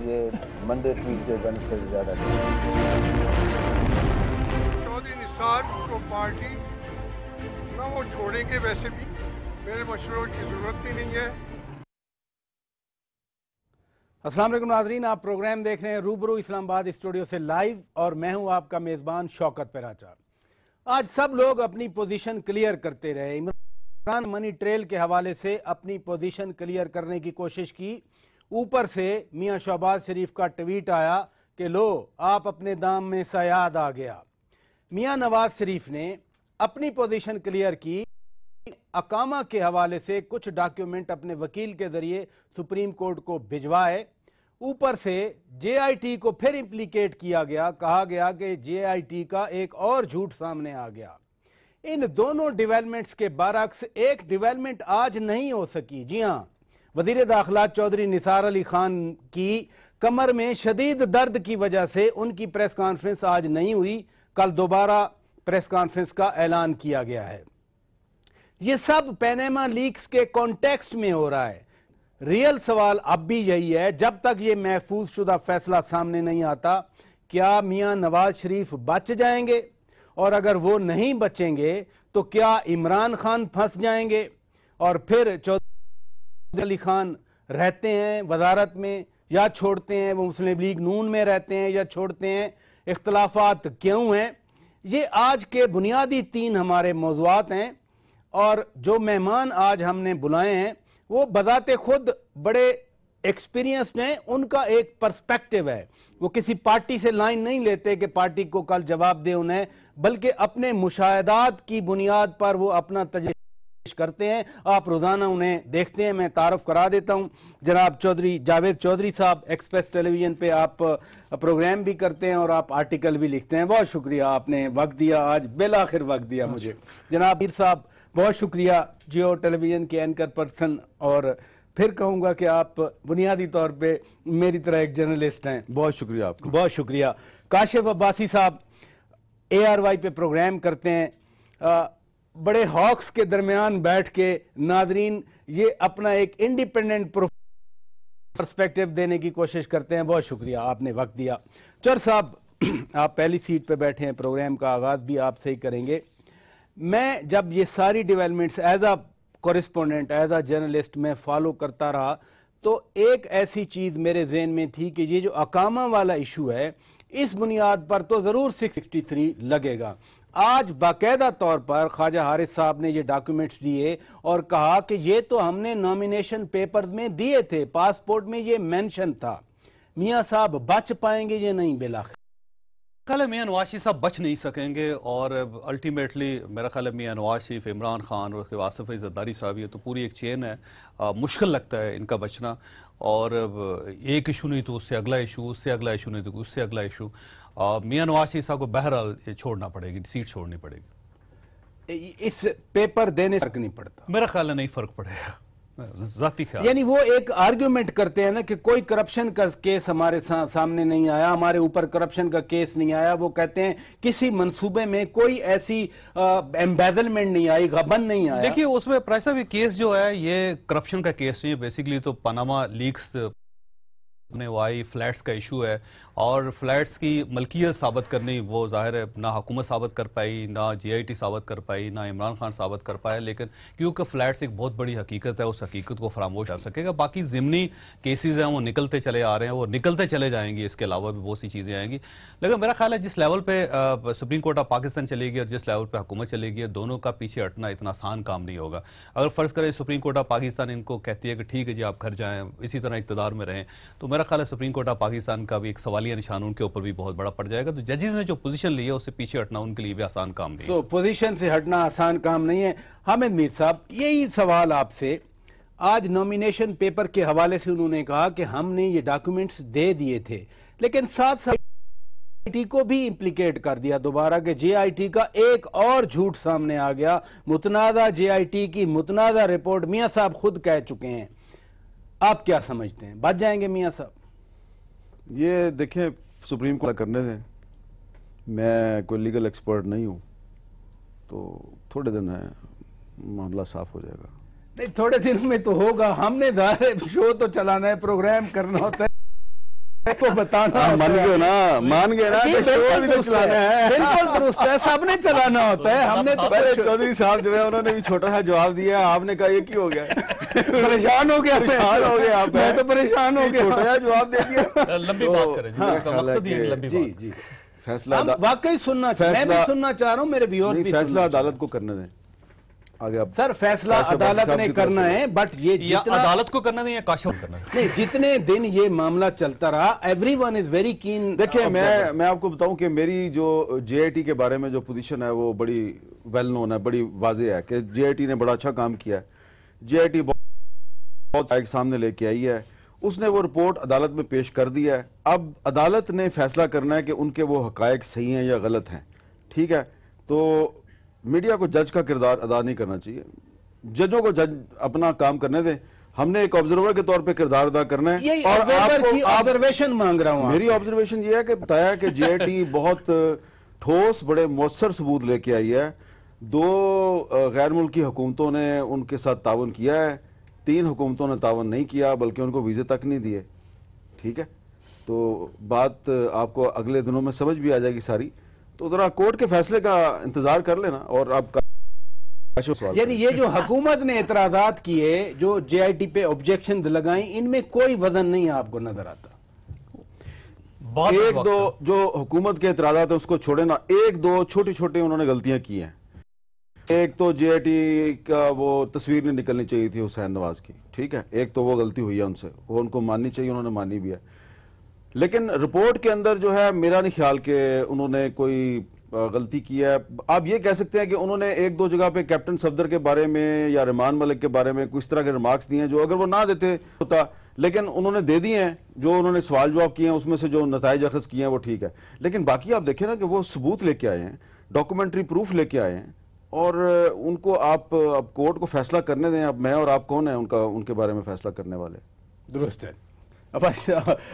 ये Monday Tuesday Wednesday ज़्यादा चौधरी निसार को पार्टी ना वो छोड़ेंगे, वैसे भी मेरे मशवरों की ज़रूरत ही नहीं है। अस्सलाम वालेकुम नाज़रीन, आप प्रोग्राम देख रहे हैं रूबरू इस्लामाबाद स्टूडियो से लाइव और मैं हूं आपका मेज़बान शौकत पराचा। आज सब लोग अपनी पोजीशन क्लियर करते रहे। इमरान मनी ट्रेल के हवाले से अपनी पोजीशन क्लियर करने की कोशिश की। ऊपर से मियां शहबाज शरीफ का ट्वीट आया कि लो आप अपने दाम में सयाद आ गया। मियां नवाज शरीफ ने अपनी पोजीशन क्लियर की। अकामा के हवाले से कुछ डॉक्यूमेंट अपने वकील के जरिए सुप्रीम कोर्ट को भिजवाए। ऊपर से जेआईटी को फिर इम्प्लीकेट किया गया। कहा गया कि जेआईटी का एक और झूठ सामने आ गया। इन दोनों डेवलपमेंट्स के बरअक्स एक डेवलपमेंट आज नहीं हो सकी। जी हां, वजीर दाखिला चौधरी निसार अली खान की कमर में शदीद दर्द की वजह से उनकी प्रेस कॉन्फ्रेंस आज नहीं हुई। कल दोबारा प्रेस कॉन्फ्रेंस का ऐलान किया गया है। ये सब पैनामा लीक्स के कॉन्टेक्स्ट में हो रहा है। रियल सवाल अब भी यही है, जब तक ये महफूज शुदा फैसला सामने नहीं आता, क्या मियां नवाज शरीफ बच जाएंगे? और अगर वो नहीं बचेंगे तो क्या इमरान खान फंस जाएंगे? और फिर चौधरी अली खान रहते हैं वजारत में या छोड़ते हैं? वो मुस्लिम लीग नून में रहते हैं या छोड़ते हैं? इख्तलाफात क्यों हैं? ये आज के बुनियादी 3 हमारे मौज़ूआत हैं। और जो मेहमान आज हमने बुलाए हैं वो बजाते खुद बड़े एक्सपीरियंस्ड हैं। उनका एक पर्सपेक्टिव है। वो किसी पार्टी से लाइन नहीं लेते कि पार्टी को कल जवाब दे उन्हें, बल्कि अपने मुशाहदात की बुनियाद पर वो अपना तजवीज़ करते हैं। आप रोज़ाना उन्हें देखते हैं। मैं तारुफ करा देता हूँ, जनाब चौधरी जावेद चौधरी साहब, एक्सप्रेस टेलीविज़न पे आप प्रोग्राम भी करते हैं और आप आर्टिकल भी लिखते हैं। बहुत शुक्रिया, आपने वक्त दिया, आज बिलाखिर वक्त दिया मुझे। जनाब मीर साहब, बहुत शुक्रिया, जियो टेलीविज़न के एंकर पर्सन, और फिर कहूँगा कि आप बुनियादी तौर पे मेरी तरह एक जर्नलिस्ट हैं। बहुत शुक्रिया आपका। बहुत शुक्रिया। काशिफ अब्बासी साहब ARY पे प्रोग्राम करते हैं। बड़े हॉक्स के दरमियान बैठ के नाजरीन ये अपना एक इंडिपेंडेंट पर्सपेक्टिव देने की कोशिश करते हैं। बहुत शुक्रिया, आपने वक्त दिया। चौर साहब, आप पहली सीट पे बैठे हैं, प्रोग्राम का आगाज़ भी आपसे ही करेंगे। मैं जब ये सारी developments as a correspondent, as a journalist में फॉलो करता रहा, तो एक ऐसी चीज़ मेरे जहन में थी कि ये जो अकामा वाला इशू है, इस बुनियाद पर तो ज़रूर 663 लगेगा। आज बाकायदा तौर पर ख्वाजा हारिस साहब ने ये डॉक्यूमेंट्स दिए और कहा कि ये तो हमने नॉमिनेशन पेपर्स में दिए थे, पासपोर्ट में ये मेंशन था। मियाँ साहब बच पाएंगे ये नहीं? बिलाखिर ख्याल है मियां नवाज शरीफ साहब बच नहीं सकेंगे और अल्टीमेटली मेरा ख्याल है मियां नवाज शरीफ, इमरान खान और उसके आसिफ ज़रदारी साहब, ये तो पूरी एक चेन है। मुश्किल लगता है इनका बचना। और एक इशू नहीं तो उससे अगला इशू, उससे अगला इशू नहीं तो उससे अगला इशू। मियां नवाज शरीफ साहब को बहरहाल छोड़ना पड़ेगी, सीट छोड़नी पड़ेगी। इस पेपर देने से फर्क नहीं पड़ता? मेरा ख्याल है नहीं फर्क पड़ेगा, जाती ख्याल। यानी वो एक आर्ग्यूमेंट करते हैं ना कि कोई करप्शन का केस हमारे सामने नहीं आया, हमारे ऊपर करप्शन का केस नहीं आया। वो कहते हैं किसी मंसूबे में कोई ऐसी एम्बेजलमेंट नहीं आई, गबन नहीं आया। देखिए उसमें प्राइस भी केस जो है ये करप्शन का केस नहीं है। बेसिकली तो पनामा लीक्स में वो आई, फ्लैट्स का इशू है और फ्लैट्स की मलकियत साबित करनी वो ज़ाहिर है ना हुकूमत साबित कर पाई, ना जेआईटी साबित कर पाई, ना इमरान खान साबित कर पाए। लेकिन क्योंकि फ्लैट्स एक बहुत बड़ी हकीकत है, उस हकीकत को फरामोश आ सकेगा। बाकी ज़िमनी केसेस हैं वो निकलते चले आ रहे हैं, वो निकलते चले जाएंगे। इसके अलावा भी बहुत सी चीज़ें आएंगी। लेकिन मेरा ख्याल है जिस लेवल पर सुप्रीम कोर्ट ऑफ पाकिस्तान चलेगी और जिस लेवल पर हुकूमत चलेगी, दोनों का पीछे हटना इतना आसान काम नहीं होगा। अगर फ़र्ज़ करें सुप्रीम कोर्ट ऑफ पाकिस्तान इनको कहती है कि ठीक है जी आप घर जाएँ, इसी तरह इक़्तिदार में रहें, तो मेरा ख्याल है सुप्रीम कोर्ट ऑफ पाकिस्तान का भी एक सवालिया निशान उनके ऊपर भी बहुत बड़ा पड़ जाएगा। तो जजेस ने जो पोजीशन ली है उससे पीछे हटना उनके लिए भी आसान काम नहीं है। पोजीशन से हटना आसान काम नहीं है। हामिद मीर साहब, यही सवाल आपसे। आज नॉमिनेशन पेपर के हवाले से उन्होंने कहा कि हमने ये डॉक्यूमेंट्स दे दिए थे, लेकिन साथ साथ जेआईटी को भी इम्प्लीकेट कर दिया दोबारा कि जेआईटी का एक और झूठ सामने आ गया। मुतनाज़ा जेआईटी की मुतनाज़ा रिपोर्ट मियाँ साहब खुद कह चुके हैं। आप क्या समझते हैं, बच जाएंगे मियाँ साहब? ये देखें, सुप्रीम कोर्ट करने दें, मैं कोई लीगल एक्सपर्ट नहीं हूँ, तो थोड़े दिन है मामला साफ हो जाएगा। नहीं, थोड़े दिन में तो होगा। हमने शो तो चलाना है, प्रोग्राम करना होता है। को बताना मान गए ना, मान गए ना, शो भी तो चलाना है। बिल्कुल दुरुस्त है, सबने चलाना होता है। हमने तो पहले चौधरी साहब जो है उन्होंने भी छोटा सा जवाब दिया, आपने कहा ये की हो गया, परेशान हो गया, परेशान हो गया आप, मैं तो परेशान हो गया, छोटा सा जवाब दे दिया। लंबी बात करें, मकसद ये लंबी जी बात। जी फैसला वाकई सुनना, मैं भी सुनना चाह रहा हूँ, मेरे व्यूअर्स भी। फैसला अदालत को करने दें आगे। आप सर फैसला अदालत ने करना है, बट ये जितना अदालत को करना नहीं है, काशिफ करना है। नहीं, जितने दिन ये मामला चलता रहा, एवरीवन इज वेरी कीन। देखिए मैं आपको बताऊं कि मेरी जो जेआईटी के बारे में जो पोजीशन है वो बड़ी वेल नोन है, बड़ी वाज़ेह है कि जेआईटी ने बड़ा अच्छा काम किया है। जेआईटी बहुत एक सामने लेके आई है, उसने वो रिपोर्ट अदालत में पेश कर दिया है। अब अदालत ने फैसला करना है कि उनके वो हकायक सही हैं या गलत हैं, ठीक है। तो मीडिया को जज का किरदार अदा नहीं करना चाहिए, जजों को जज अपना काम करने दें। हमने एक ऑब्जर्वर के तौर पे किरदार अदा करना है। और आपको ऑब्जर्वेशन मांग रहा हूं, मेरी ऑब्जर्वेशन ये है कि बताया कि जेआईटी बहुत ठोस बड़े मौसर सबूत लेके आई है। 2 गैर मुल्की हुकूमतों ने उनके साथ तावन किया है, 3 हुकूमतों ने तावन नहीं किया, बल्कि उनको वीजे तक नहीं दिए, ठीक है। तो बात आपको अगले दिनों में समझ भी आ जाएगी सारी। तो जरा कोर्ट के फैसले का इंतजार कर लेना। और आपका यानी ये जो हुकूमत ने एतराजात किए, जो जेआईटी पे ऑब्जेक्शन लगाई, इनमें कोई वजन नहीं आपको नजर आता? एक दो जो हुकूमत के एतराजात है उसको छोड़े ना, 1-2 छोटी छोटी उन्होंने गलतियां की हैं। एक तो जेआईटी का वो तस्वीर नहीं निकलनी चाहिए थी हुसैन नवाज की, ठीक है, एक तो वो गलती हुई है उनसे, वो उनको माननी चाहिए, उन्होंने मानी भी है। लेकिन रिपोर्ट के अंदर जो है मेरा नहीं ख्याल कि उन्होंने कोई गलती की है। आप ये कह सकते हैं कि उन्होंने 1-2 जगह पे कैप्टन सफदर के बारे में या रहमान मलिक के बारे में कुछ तरह के रिमार्क्स दिए हैं जो अगर वो ना देते होता, लेकिन उन्होंने दे दिए हैं। जो उन्होंने सवाल जवाब किए हैं उसमें से जो नताइज अखज़ किए हैं वो ठीक है, लेकिन बाकी आप देखें ना कि वो सबूत लेके आए हैं, डॉक्यूमेंट्री प्रूफ लेके आए हैं, और उनको आप अब कोर्ट को फैसला करने दें। अब मैं और आप कौन है उनके बारे में फैसला करने वाले? दुरुस्त है। अब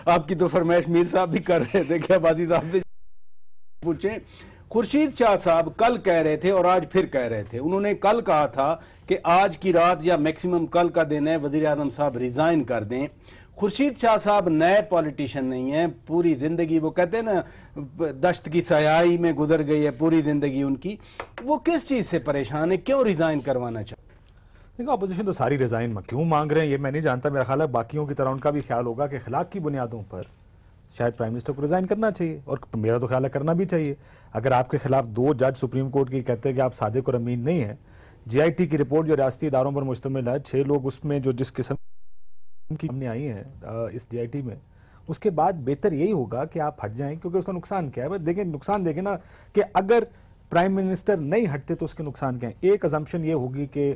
आपकी तो फरमाइश मीर साहब भी कर रहे थे कि अबादी साहब से पूछें। खुर्शीद शाह साहब कल कह रहे थे और आज फिर कह रहे थे, उन्होंने कल कहा था कि आज की रात या मैक्सिमम कल का दिन है, वजीर आज़म साहब रिजाइन कर दें। खुर्शीद शाह साहब नए पॉलिटिशियन नहीं हैं, पूरी जिंदगी वो कहते हैं ना दश्त की सयाही में गुजर गई है पूरी जिंदगी उनकी। वो किस चीज से परेशान है, क्यों रिजाइन करवाना चाहते? देखो अपोजिशन तो सारी रिजाइन क्यों मांग रहे हैं ये मैं नहीं जानता। मेरा ख्याल है बाकियों की तरह उनका भी ख्याल होगा कि खिलाफ की बुनियादों पर शायद प्राइम मिनिस्टर को रिजाइन करना चाहिए, और मेरा तो ख्याल है करना भी चाहिए। अगर आपके खिलाफ 2 जज सुप्रीम कोर्ट की कहते हैं कि आप सादिक और अमीन नहीं है, जेआईटी की रिपोर्ट जो रियासती इदारों पर मुश्तमिल है, 6 लोग उसमें जो जिस किस्म की सामने आई है इस जेआईटी में, उसके बाद बेहतर यही होगा कि आप हट जाएं, क्योंकि उसका नुकसान क्या है। बस देखें नुकसान देखें ना कि अगर प्राइम मिनिस्टर नहीं हटते तो उसके नुकसान क्या है। एक अजम्पशन ये होगी कि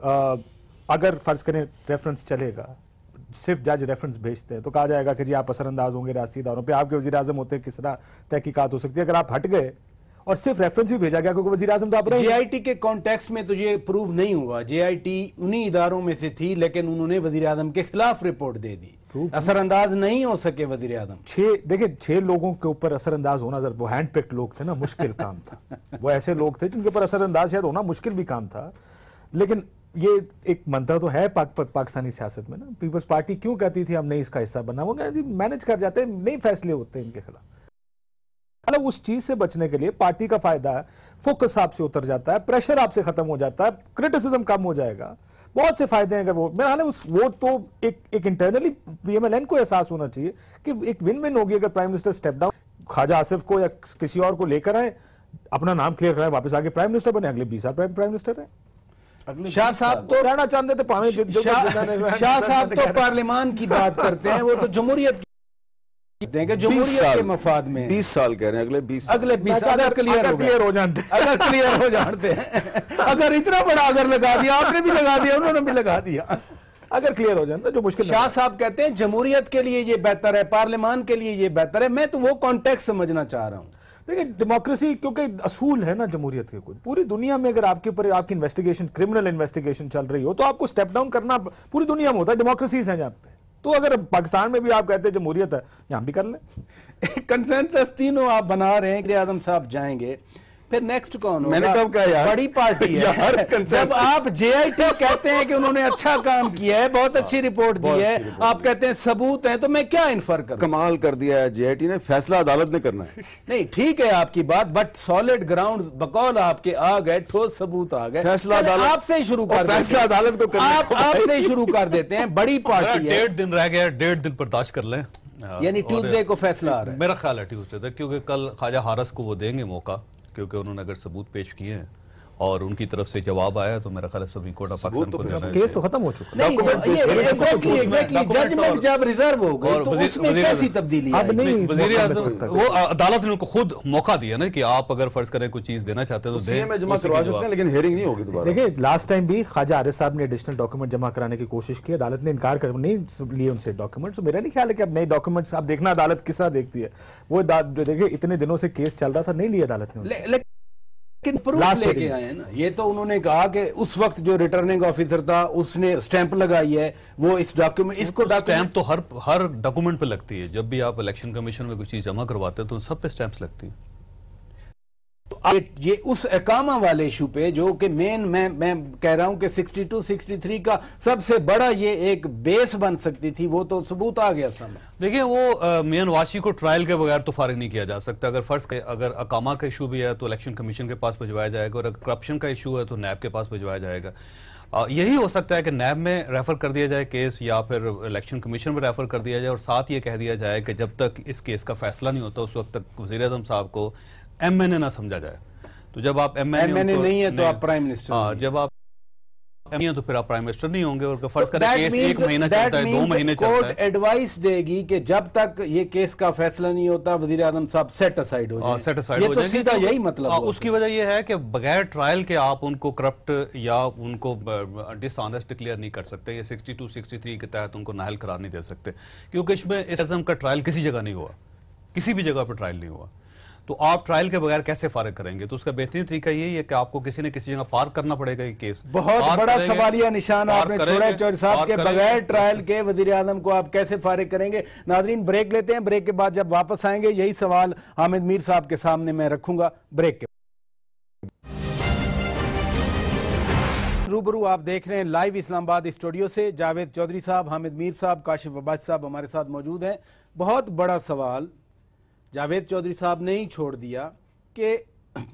अगर फर्ज करें रेफरेंस चलेगा, सिर्फ जज रेफरेंस भेजते हैं, तो कहा जाएगा कि जी आप असरअंदाज होंगे रियासती इदारों पे, आपके वज़ीर आज़म होते किस तरह तहकीकात हो सकती है। अगर आप हट गए और सिर्फ रेफरेंस भी भेजा गया, क्योंकि वज़ीर आज़म तो आप जेआईटी के कॉन्टेक्स्ट में तो ये प्रूव नहीं हुआ, जेआईटी उन्हीं इदारों में से थी, लेकिन उन्होंने वज़ीर आज़म के खिलाफ रिपोर्ट दे दी, असरअंदाज नहीं हो सके वज़ीर आज़म। देखिए 6 लोगों के ऊपर असरअंदाज होना, वो हैंड पिक्ड लोग थे ना, मुश्किल काम था। वो ऐसे लोग थे जिनके ऊपर असरअंदाज शायद होना मुश्किल भी काम था। लेकिन ये एक मंत्र तो है पाकिस्तानी सियासत में ना, पीपल्स पार्टी क्यों कहती थी हम नहीं इसका हिस्सा बनना, वो मैनेज कर जाते हैं, नहीं फैसले होते इनके खिलाफ। मतलब उस चीज से बचने के लिए पार्टी का फायदा है, फोकस आपसे उतर जाता है, प्रेशर आपसे खत्म हो जाता है, क्रिटिसिज्म कम हो जाएगा, बहुत से फायदे हैं। अगर वो मेरा हाल है उस वोट तो एक इंटरनली पीएमएलएन को एहसास होना चाहिए कि एक विन विन होगी। अगर prime minister step down, Khwaja Asif को या किसी और को लेकर आए, अपना नाम क्लियर कराए, वापस आके प्राइम मिनिस्टर बने, अगले 20 साल प्राइम मिनिस्टर है। शाह साहब तो रहना चाहते थे, शाह साहब तो पार्लियामान की बात करते हैं, वो तो जमहूरियत देंगे, जमहूरियत के मफाद में 20 साल कह रहे हैं, अगले 20 अगर क्लियर हो जाते हैं अगर इतना बड़ा अगर लगा दिया, आपने भी लगा दिया, उन्होंने भी लगा दिया, अगर क्लियर हो जाता जो मुश्किल। शाह साहब कहते हैं जमहूरियत के लिए ये बेहतर है, पार्लियामान के लिए ये बेहतर है। मैं तो वो कॉन्टेक्स्ट समझना चाह रहा हूं। देखिए डेमोक्रेसी क्योंकि असूल है ना जमहूरियत के, कोई पूरी दुनिया में अगर आपके ऊपर आपकी इन्वेस्टिगेशन, क्रिमिनल इन्वेस्टिगेशन चल रही हो, तो आपको स्टेप डाउन करना पूरी दुनिया में होता है, डेमोक्रेसीज है जहां पे। तो अगर पाकिस्तान में भी आप कहते हैं जमहूरियत है, यहां भी कर लें। कंसेंसस तीनों आप बना रहे हैं कि आज़म साहब जाएंगे, फिर नेक्स्ट कौन होगा? मैंने कब कहा यार? बड़ी पार्टी है यार, जब आप जेआईटी कहते हैं कि उन्होंने अच्छा काम किया है, बहुत अच्छी रिपोर्ट दी है, आप कहते हैं सबूत है, तो मैं क्या इन्फर करूं? कमाल कर दिया है जेआईटी ने, फैसला अदालत ने करना है। नहीं ठीक है आपकी बात, बट सॉलिड ग्राउंड बकौल आपके आ गए, ठोस सबूत आ गए, फैसला अदालत आपसे ही शुरू कर, फैसला अदालत को करना है। आपसे ही शुरू कर देते हैं। बड़ी पार्टी है, 1.5 दिन रह गया, 1.5 दिन बर्दाश्त कर लें। यानी ट्यूसडे को फैसला आ रहा है। मेरा ख्याल है ट्यूसडे तक, क्योंकि कल ख्वाजा हारस को वो देंगे मौका, क्योंकि उन्होंने अगर सबूत पेश किए हैं और उनकी तरफ से जवाब आया तो मेरा ख्याल है सुप्रीम कोर्ट ऑफ पाकिस्तान को देना है। केस तो खत्म हो चुका नहीं, एग्जैक्टली जजमेंट जब रिजर्व हो गई तो उसमें कैसी तब्दीली अब आएगी? नहीं वजीर मौका आज़म मिल सकता है। वो अदालत ने उनको खुद मौका दिया ना कि आप अगर फर्ज करें कोई चीज देना चाहते हैं तो सीए में दें, जमा उसी करवा की सकते हैं, जवाब। लेकिन हेयरिंग नहीं होगी दोबारा। देखिए लास्ट टाइम भी ख्वाजा आरिफ साहब ने एडिशनल डॉक्यूमेंट जमा कराने की कोशिश की, अदालत ने इनकार कर नहीं लिए उनसे डॉक्यूमेंट्स। तो मेरा नहीं ख्याल है कि अब नए डॉक्यूमेंट्स आप देखना अदालत किस तरह देखती है। वो देखिए इतने दिनों से केस चल रहा था, नहीं लिया अदालत ने। लेकिन प्रूफ लेके आए हैं ना। ये तो उन्होंने कहा कि उस वक्त जो रिटर्निंग ऑफिसर था उसने स्टैंप लगाई है, वो इस डॉक्यूमेंट, इसको स्टैंप तो हर डॉक्यूमेंट पे लगती है। जब भी आप इलेक्शन कमीशन में कोई चीज जमा करवाते हैं तो सब पे स्टैंप्स लगती हैं। ये उस एकामा वाले इशू पे जो कि मैं कह रहा हूं कि 62 63 का सबसे बड़ा ये एक बेस बन सकती थी, वो तो सबूत आ गया सामने। देखिए वो मियां नवाज शरीफ को ट्रायल के बगैर तो फारिग नहीं किया जा सकता। अगर फर्ज अगर अकामा का इशू भी है तो इलेक्शन कमीशन के पास भिजवाया जाएगा, और अगर करप्शन का इशू है तो नैब के पास भिजवाया जाएगा। यही हो सकता है कि नैब में रेफर कर दिया जाए केस, या फिर इलेक्शन कमीशन में रेफर कर दिया जाए, और साथ ये कह दिया जाए कि जब तक इस केस का फैसला नहीं होता उस वक्त तक वज़ीर आज़म साहब को एमएनए ना समझा जाए। तो जब आप एमएनए नहीं है तो आप प्राइम मिनिस्टर, हाँ, जब आप एमएनए तो फिर आप प्राइम मिनिस्टर नहीं होंगे। और फर्ज करें केस 1 महीना चलता है, 2 महीने चलता है, कोर्ट एडवाइस देगी कि जब तक ये केस का फैसला नहीं होता वज़ीर आज़म साहब सेट असाइड हो जाए। सेट असाइड ये हो तो जाएंगे। सीधा यही मतलब उसकी वजह ये है कि बगैर ट्रायल के आप उनको करप्ट या उनको डिसऑनेस्ट डिक्लेयर नहीं कर सकते। ये 62 63 के तहत उनको नाहल करार नहीं दे सकते, क्योंकि इसमें इस इज़्म का ट्रायल किसी जगह नहीं हुआ, किसी भी जगह पर ट्रायल नहीं हुआ। तो आप ट्रायल के बगैर कैसे फारिग करेंगे? तो उसका बेहतरीन तरीका यही है कि आपको किसी न किसी जगह पार करना पड़ेगा ये केस। बहुत बड़ा सवालिया निशान आपने छोड़ा चौधरी साहब के, बगैर ट्रायल के वज़ीर आज़म को आप कैसे फारिग करेंगे? नाज़रीन ब्रेक लेते हैं, ब्रेक के बाद जब वापस आएंगे यही सवाल हामिद मीर साहब के सामने मैं रखूंगा। ब्रेक के रूबरू आप देख रहे हैं लाइव इस्लामाबाद स्टूडियो से। जावेद चौधरी साहब, हामिद मीर साहब, काशिफ अब्बासी साहब हमारे साथ मौजूद हैं। बहुत बड़ा सवाल जावेद चौधरी साहब ने ही छोड़ दिया कि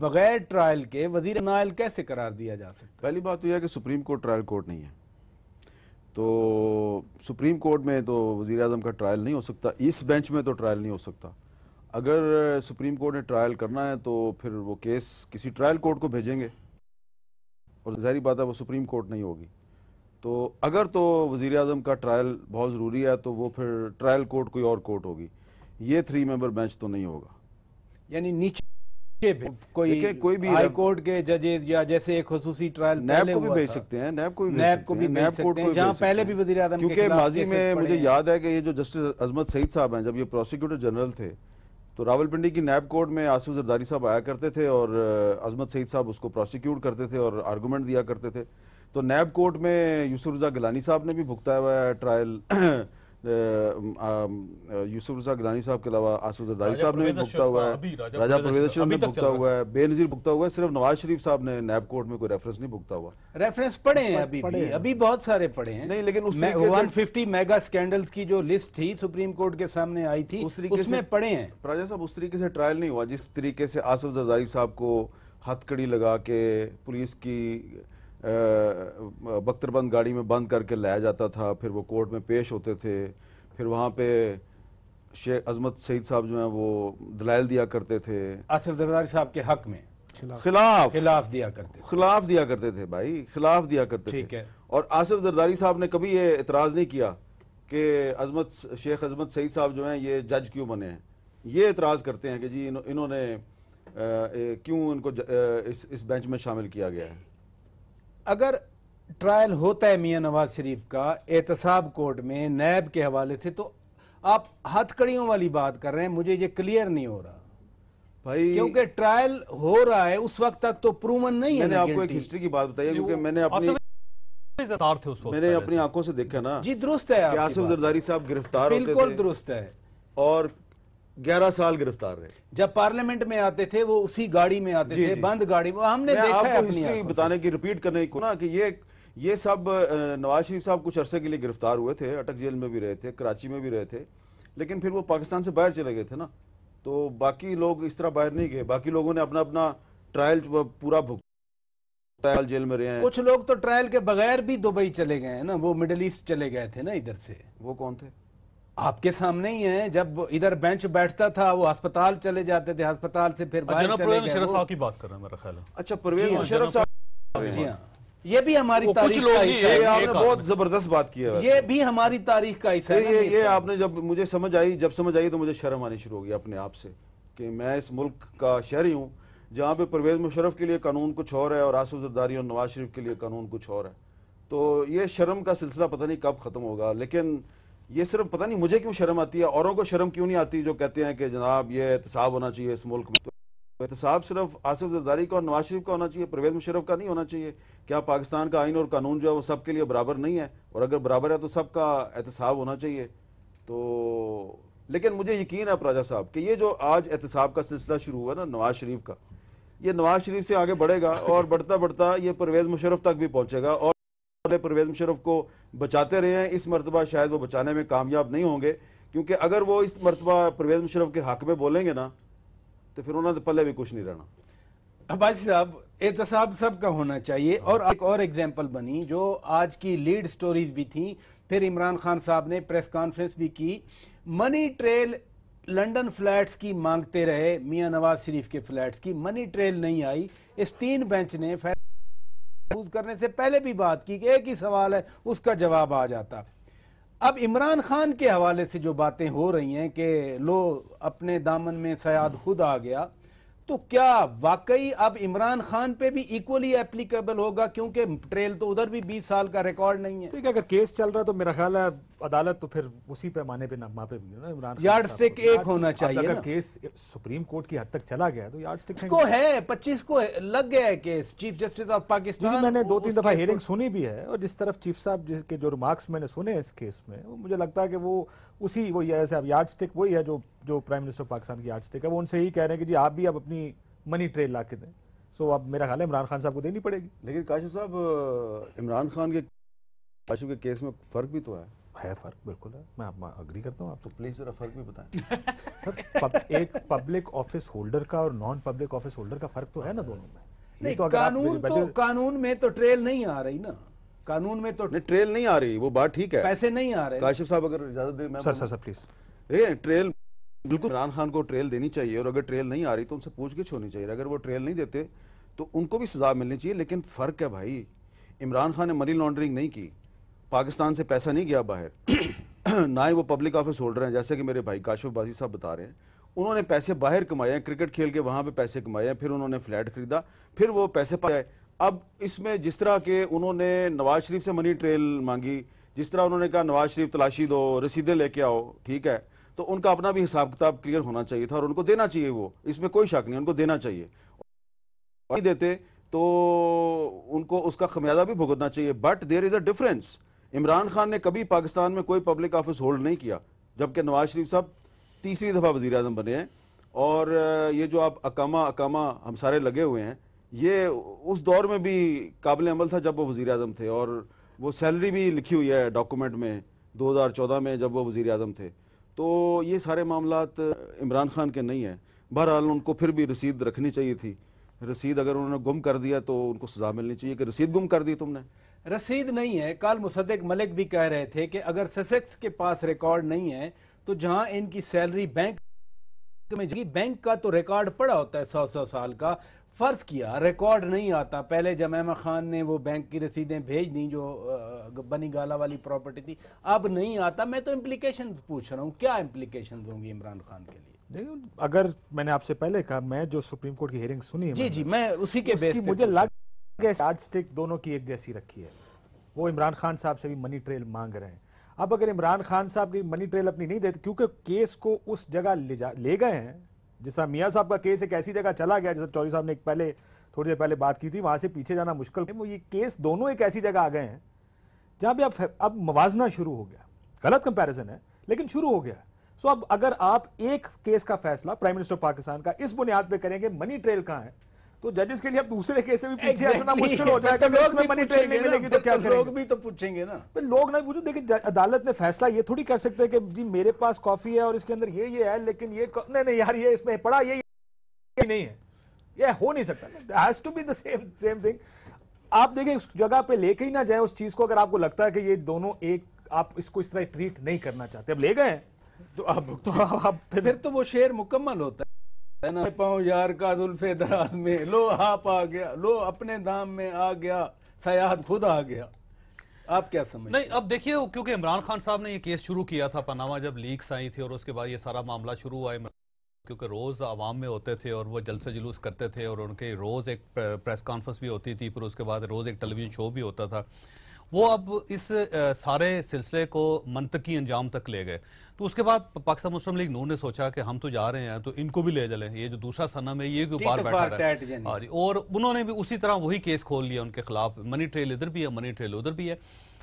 बगैर ट्रायल के वजीर नायल कैसे करार दिया जा सकता? पहली बात तो यह है कि सुप्रीम कोर्ट ट्रायल कोर्ट नहीं है, तो सुप्रीम कोर्ट में तो वज़ीर आज़म का ट्रायल नहीं हो सकता, इस बेंच में तो ट्रायल नहीं हो सकता। अगर सुप्रीम कोर्ट ने ट्रायल करना है तो फिर वो केस किसी ट्रायल कोर्ट को भेजेंगे, और ज़ाहिर बात है वो सुप्रीम कोर्ट नहीं होगी। तो अगर तो वज़ीर आज़म का ट्रायल बहुत ज़रूरी है तो वो फिर ट्रायल कोर्ट कोई और कोर्ट होगी, ये 3 मेंबर बेंच तो नहीं होगा। यानी नीचे कोई भी हाई कोर्ट के जजेस या जैसे एक खुसूसी ट्रायल नैब को भी भेज सकते हैं, नैब को भी भेज सकते हैं, जहां पहले भी वज़ीर आज़म, क्योंकि माजी में मुझे याद है कि ये जो जस्टिस अजमत सईद साहब हैं, जब ये प्रोसिक्यूटर जनरल थे तो रावलपिंडी की नैब कोर्ट में आसिफ जरदारी साहब आया करते थे और अजमत सईद साहब उसको प्रोसिक्यूट करते थे और आर्गूमेंट दिया करते थे। तो नैब कोर्ट में यूसुफ रज़ा गिलानी साहब ने भी भुगताया हुआ है ट्रायल, यूसुफ रज़ा गिलानी साहब के अलावा आसिफ जरदारी साहब ने भी भुगता हुआ है, राजा परवेज़ अशरफ ने भुगता हुआ है, बेनज़ीर भुगता हुआ है। सिर्फ नवाज शरीफ साहब ने नैब कोर्ट में कोई रेफरेंस नहीं भुगता हुआ। रेफरेंस पढ़े हैं अभी बहुत सारे पढ़े हैं। नहीं, लेकिन उस 150 मेगा स्कैंडल्स की जो लिस्ट थी सुप्रीम कोर्ट के सामने आई थी, उसमें पढ़े हैं। राजा साहब उस तरीके से ट्रायल नहीं हुआ जिस तरीके से आसिफ जरदारी साहब को हथकड़ी लगा के पुलिस की बख्तरबंद गाड़ी में बंद करके लाया जाता था, फिर वो कोर्ट में पेश होते थे, फिर वहाँ पे शेख अजमत सईद साहब जो हैं वो दलाइल दिया करते थे आसिफ जरदारी साहब के हक में, खिलाफ दिया करते थे भाई, खिलाफ दिया करते ठीक थे। है। और आसिफ जरदारी साहब ने कभी ये इतराज़ नहीं किया कि शेख अजमत सईद साहब जो हैं ये जज क्यों बने हैं। ये इतराज़ करते हैं कि जी इन्होंने क्यों इनको इस बेंच में शामिल किया गया है। अगर ट्रायल होता है मियां नवाज शरीफ का एहतसाब कोर्ट में नैब के हवाले से, तो आप हथकड़ियों वाली बात कर रहे हैं, मुझे ये क्लियर नहीं हो रहा भाई, क्योंकि ट्रायल हो रहा है उस वक्त तक तो प्रूवन नहीं है। मैंने आपको एक हिस्ट्री की बात बताई क्योंकि मैंने अपनी आंखों से देखा ना। जी दुरुस्त है, आसिफ जरदारी साहब गिरफ्तार होते थे, बिल्कुल दुरुस्त है, और 11 साल गिरफ्तार रहे। जब पार्लियामेंट में आते थे वो उसी गाड़ी में आते थे, बंद गाड़ी में, हमने मैं देखा है आपको अपनी हिस्ट्री आंखों से। बताने की, रिपीट करने की ना, कि ये सब नवाज शरीफ साहब कुछ अरसे के लिए गिरफ्तार हुए थे, अटक जेल में भी रहे थे, कराची में भी रहे थे, लेकिन फिर वो पाकिस्तान से बाहर चले गए थे ना। तो बाकी लोग इस तरह बाहर नहीं गए, बाकी लोगों ने अपना अपना ट्रायल पूरा भुगताया, जेल में रहे हैं। कुछ लोग तो ट्रायल के बगैर भी दुबई चले गए हैं ना, वो मिडिल ईस्ट चले गए थे ना इधर से। वो कौन थे? आपके सामने ही है, जब इधर बेंच बैठता था वो अस्पताल चले जाते थे, अस्पताल से फिर बाहर चले गए। मुशर्रफ साहब की बात कर रहे हैं मेरा ख्याल है। अच्छा, परवेज मुशर्रफ साहब। जी हाँ, ये भी हमारी कुछ तारीख लोग का नहीं, हिस्सा ये है। आपने बहुत जबरदस्त बात की है। ये भी हमारी तारीख का हिस्सा है ना। ये आपने, जब मुझे समझ आई तो मुझे शर्म आनी शुरू हो गई अपने आप से कि मैं इस मुल्क का शहरी हूँ जहाँ पे परवेज मुशर्रफ के लिए कानून कुछ और है और आसिफ जरदारी और नवाज शरीफ के लिए कानून कुछ और है। तो ये शर्म का सिलसिला पता नहीं कब खत्म होगा, लेकिन ये सिर्फ पता नहीं मुझे क्यों शर्म आती है, औरों को शर्म क्यों नहीं आती जो कहते हैं कि जनाब ये एहतसाब होना चाहिए इस मुल्क में। तो एहतसाब सिर्फ आसिफ जरदारी का और नवाज शरीफ का होना चाहिए, परवेज मुशर्रफ का नहीं होना चाहिए? क्या पाकिस्तान का आइन और कानून जो है वो सबके लिए बराबर नहीं है? और अगर बराबर है तो सबका एहतसाब होना चाहिए। तो लेकिन मुझे यकीन है प्राजा साहब कि ये जो आज एहतसाब का सिलसिला शुरू हुआ ना नवाज शरीफ का, ये नवाज शरीफ से आगे बढ़ेगा और बढ़ता बढ़ता ये परवेज मुशर्रफ तक भी पहुंचेगा। और परवेज मुशर्रफ को बचाते रहे हैं, इस मरतबा शायद वो बचाने में कामयाब नहीं होंगे, क्योंकि अगर वो इस मरतबा परवेज मुशर्रफ के हक में बोलेंगे ना तो फिर उन्होंने पल्ले भी कुछ नहीं रहना। अब्बासी साहब, एहतसाब सबका होना चाहिए। और एक और एग्जाम्पल बनी जो आज की लीड स्टोरीज भी थी, फिर इमरान खान साहब ने प्रेस कॉन्फ्रेंस भी की, मनी ट्रेल लंदन फ्लैट्स की मांगते रहे, मियां नवाज शरीफ के फ्लैट्स की, मनी ट्रेल नहीं आई। इस 3 बेंच ने फैसला करने से पहले भी बात की कि एक ही सवाल है, उसका जवाब आ जाता। अब इमरान खान के हवाले से जो बातें हो रही हैं कि लो अपने दामन में सयाद खुद आ गया, तो क्या वाकई अब इमरान खान पे भी इक्वली एप्लीकेबल होगा? क्योंकि ट्रेल तो उधर भी 20 साल का रिकॉर्ड नहीं है। ठीक है, अगर केस चल रहा है तो मेरा ख्याल है अदालत तो फिर उसी पैमाने पे मापे भी ना। इमरान यार्ड स्टिक एक होना चाहिए अगर ना। केस सुप्रीम कोर्ट की हद तक चला गया तो यार्ड स्टिक को है 25 को लग गया है case, chief justice of Pakistan. मैंने 2-3 दफा केस हियरिंग सुनी भी है, और जिस तरफ चीफ साहब के जो रिमार्क्स मैंने सुने इस केस में, वो मुझे लगता है कि वो उसी वही है, जैसे यार्ड स्टिक वही है जो प्राइम मिनिस्टर ऑफ पाकिस्तान की यार्ड स्टिक है। वो उनसे ही कह रहे हैं कि जी आप भी अब अपनी मनी ट्रेल ला के दें। सो अब मेरा ख्याल है इमरान खान साहब को देनी पड़ेगी। लेकिन काशिफ साहब, इमरान खान के काशिफ के केस में फर्क भी तो है फर्क बिल्कुल है, मैं अग्री करता हूँ। आप तो प्लीज जरा फर्क भी बताएं। सर, एक पब्लिक ऑफिस होल्डर का और नॉन पब्लिक ऑफिस होल्डर का फर्क तो है ना दोनों में। नहीं, तो अगर कानून में तो ट्रेल नहीं आ रही ना, कानून में तो ट्रेल नहीं आ रही, वो बात ठीक है, पैसे नहीं आ रहे। काशिफ साहब अगर इजाजत दें, मैं सर प्लीज। ट्रेल बिल्कुल इमरान खान को ट्रेल देनी चाहिए, और अगर ट्रेल नहीं आ रही तो उनसे पूछगिछ होनी चाहिए। अगर वो ट्रेल नहीं देते तो उनको भी सजा मिलनी चाहिए। लेकिन फर्क है भाई, इमरान खान ने मनी लॉन्ड्रिंग नहीं की, पाकिस्तान से पैसा नहीं गया बाहर ना ही वो पब्लिक ऑफिस होल्डर हैं जैसे कि मेरे भाई काशिफ बाजी साहब बता रहे हैं। उन्होंने पैसे बाहर कमाए हैं, क्रिकेट खेल के वहां पे पैसे कमाए हैं, फिर उन्होंने फ्लैट खरीदा, फिर वो पैसे पाए। अब इसमें जिस तरह के उन्होंने नवाज शरीफ से मनी ट्रेल मांगी, जिस तरह उन्होंने कहा नवाज शरीफ तलाशी दो, रसीदें लेके आओ, ठीक है, तो उनका अपना भी हिसाब किताब क्लियर होना चाहिए था और उनको देना चाहिए, वो इसमें कोई शक नहीं, उनको देना चाहिए। नहीं देते तो उनको उसका खमियाजा भी भुगतना चाहिए। But there is a difference. Imran Khan ने कभी पाकिस्तान में कोई पब्लिक ऑफिस होल्ड नहीं किया, जबकि नवाज शरीफ साहब तीसरी दफा वजीर आजम बने हैं। और ये जो आप अकामा हम सारे लगे हुए हैं, ये उस दौर में भी काबिल अमल था जब वो वजीर आजम थे, और वो सैलरी भी लिखी हुई है डॉक्यूमेंट में 2014 में जब वो वजीर आजम थे। तो ये सारे मामलात इमरान खान के नहीं है। बहरहाल उनको फिर भी रसीद रखनी चाहिए थी। रसीद अगर उन्होंने गुम कर दिया तो उनको सजा मिलनी चाहिए कि रसीद गुम कर दी तुमने। रसीद नहीं है। कल मुसद्दिक मलिक भी कह रहे थे कि अगर ससेक्स के पास रिकॉर्ड नहीं है तो जहां इनकी सैलरी बैंक में जाएगी, बैंक का तो रिकॉर्ड पड़ा होता है 100 साल का, फर्ज किया रिकॉर्ड नहीं आता। पहले जमैमा खान ने वो बैंक की रसीदें भेज दी जो बनी गाला वाली प्रॉपर्टी थी, अब नहीं आता। मैं तो इम्प्लीकेशन पूछ रहा हूँ, क्या इम्प्लीकेशन होंगी इमरान खान के लिए? देखिए, अगर मैंने आपसे पहले कहा, मैं जो सुप्रीम कोर्ट की हियरिंग सुनी है, जी मैं उसी के बेस पे मुझे लग यार्ड स्टिक दोनों की एक जैसी रखी है। वो इमरान खान साहब से भी मनी ट्रेल मांग रहे हैं। अब अगर इमरान खान साहब की मनी ट्रेल अपनी नहीं देते, क्योंकि केस को उस जगह ले गए हैं, जैसा मियाँ साहब का केस एक ऐसी जगह चला गया, जैसा चौधरी साहब ने थोड़ी देर पहले बात की थी, वहां से पीछे जाना मुश्किल है। वो ये केस दोनों एक ऐसी जगह आ गए हैं जहां पे अब मवाजना शुरू हो गया। गलत कंपैरिजन है लेकिन शुरू हो गया। सो अब अगर आप एक केस का फैसला प्राइम मिनिस्टर पाकिस्तान का इस बुनियाद पे करेंगे मनी ट्रेल कहां है, तो जजेस के लिए अब दूसरे केस से भी पीछे हटना मुश्किल हो जाएगा। लोग भी मनी ट्रेल नहीं मिलेगी तो क्या करेंगे? लोग भी तो पूछेंगे ना। पर लोग नहीं पूछो। देखिए अदालत ने फैसला ये थोड़ी कर सकते हैं कि जी मेरे पास कॉफी है और इसके अंदर ये है, लेकिन ये नहीं यार ये इसमें पड़ा ये नहीं है, ये हो नहीं सकता। Has to be the same thing. आप देखिए उस जगह पे लेके ही ना जाए उस चीज को, अगर आपको लगता है कि ये दोनों एक, आप इसको इस तरह ट्रीट नहीं करना चाहते, अब ले गए तो आप फिर तो वो शेर मुकम्मल होता है ना, पाँव यार का जुल्फे दराज में, लो आप आ गया, लो अपने दाम में आ गया, सयाद खुद आ गया। आप क्या समझ? नहीं, अब देखिए क्योंकि इमरान खान साहब ने ये केस शुरू किया था पनामा, जब लीक्स आई थी और उसके बाद ये सारा मामला शुरू हुआ, क्योंकि रोज़ आवाम में होते थे और वो जलसे जुलूस करते थे और उनके रोज़ एक प्रेस कॉन्फ्रेंस भी होती थी, फिर उसके बाद रोज़ एक टेलीविज़न शो भी होता था। वो अब इस सारे सिलसिले को मंतकी अंजाम तक ले गए। तो उसके बाद पाकिस्तान मुस्लिम लीग नून ने सोचा कि हम तो जा रहे हैं तो इनको भी ले चलें, ये जो दूसरा सनम है ये क्यों बाहर बैठा रहा है, और उन्होंने भी उसी तरह वही केस खोल लिया उनके खिलाफ। मनी ट्रेल इधर भी है, मनी ट्रेल उधर भी है।